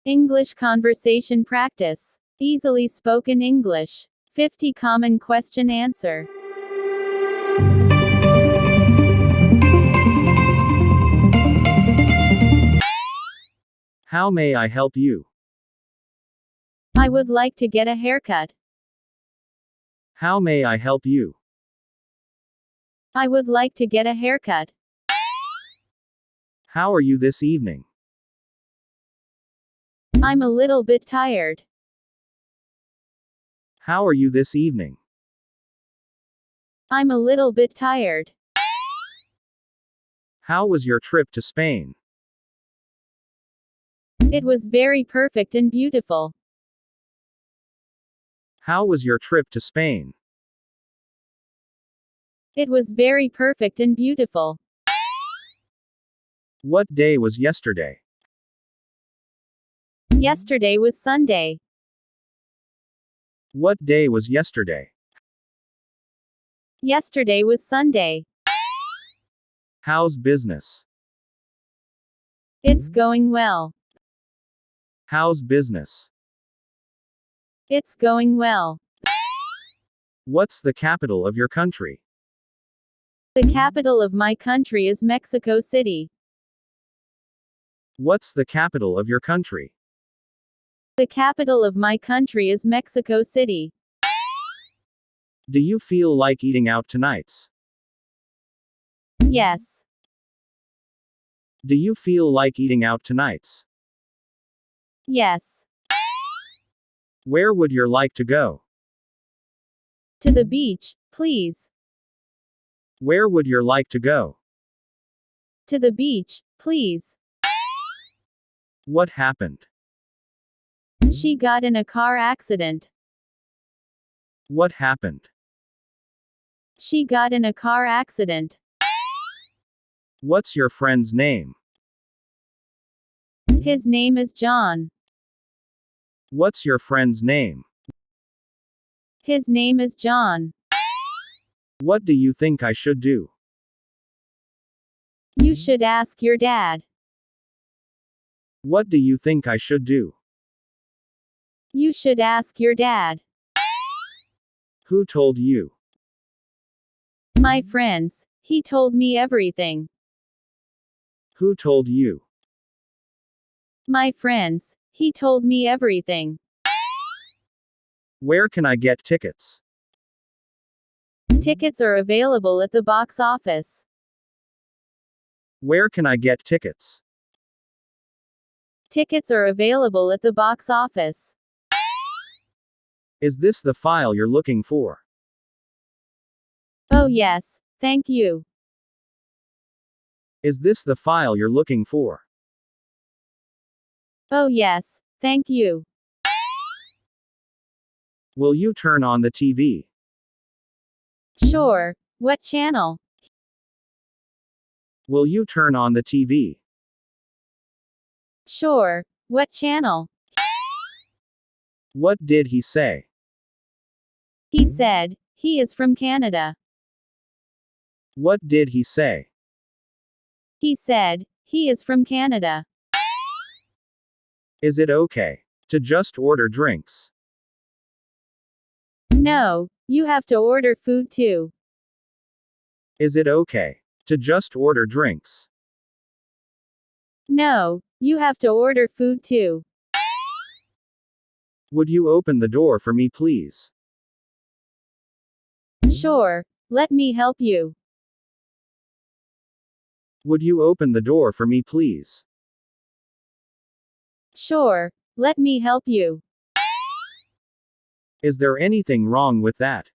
English conversation practice. Easily spoken English. 50 common question answer. How may I help you? I would like to get a haircut. How may I help you? I would like to get a haircut. How are you this evening? I'm a little bit tired. How are you this evening? I'm a little bit tired. How was your trip to Spain? It was very perfect and beautiful. How was your trip to Spain? It was very perfect and beautiful. What day was yesterday? Yesterday was Sunday. What day was yesterday? Yesterday was Sunday. How's business? It's going well. How's business? It's going well. What's the capital of your country? The capital of my country is Mexico City. What's the capital of your country? The capital of my country is Mexico City. Do you feel like eating out tonight? Yes. Do you feel like eating out tonight? Yes. Where would you like to go? To the beach, please. Where would you like to go? To the beach, please. What happened? She got in a car accident. What happened? She got in a car accident. What's your friend's name? His name is John. What's your friend's name? His name is John. What do you think I should do? You should ask your dad. What do you think I should do? You should ask your dad. Who told you? My friends. He told me everything. Who told you? My friends. He told me everything. Where can I get tickets? Tickets are available at the box office. Where can I get tickets? Tickets are available at the box office. Is this the file you're looking for? Oh yes, thank you. Is this the file you're looking for? Oh yes, thank you. Will you turn on the TV? Sure. What channel? Will you turn on the TV? Sure. What channel? What did he say? He said, he is from Canada. What did he say? He said, he is from Canada. Is it okay to just order drinks? No, you have to order food too. Is it okay to just order drinks? No, you have to order food too. Would you open the door for me, please? Sure. Let me help you. Would you open the door for me, please? Sure. Let me help you. Is there anything wrong with that?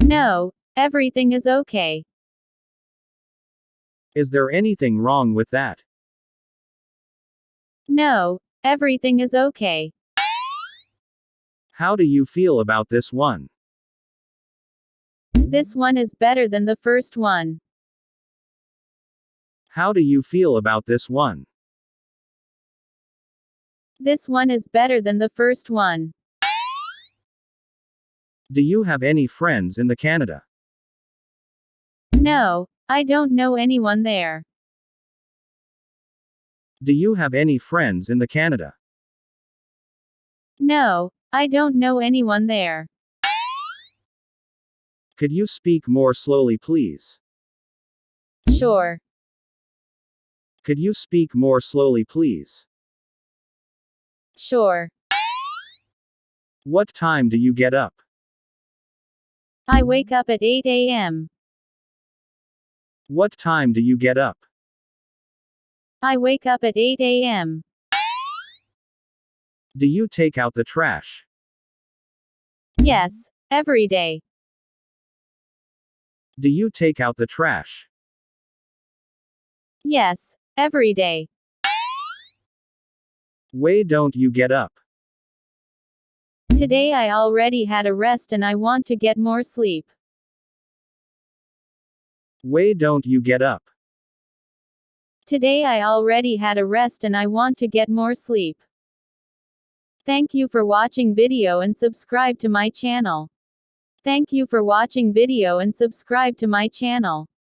No, everything is okay. Is there anything wrong with that? No, everything is okay. How do you feel about this one? This one is better than the first one. How do you feel about this one? This one is better than the first one. Do you have any friends in the Canada? No, I don't know anyone there. Do you have any friends in the Canada? No, I don't know anyone there. Could you speak more slowly, please? Sure. Could you speak more slowly, please? Sure. What time do you get up? I wake up at 8 a.m. What time do you get up? I wake up at 8 a.m. Do you take out the trash? Yes, every day. Do you take out the trash? Yes, every day. Why don't you get up? Today I already had a rest and I want to get more sleep. Why don't you get up? Today I already had a rest and I want to get more sleep. Thank you for watching video and subscribe to my channel. Thank you for watching video and subscribe to my channel.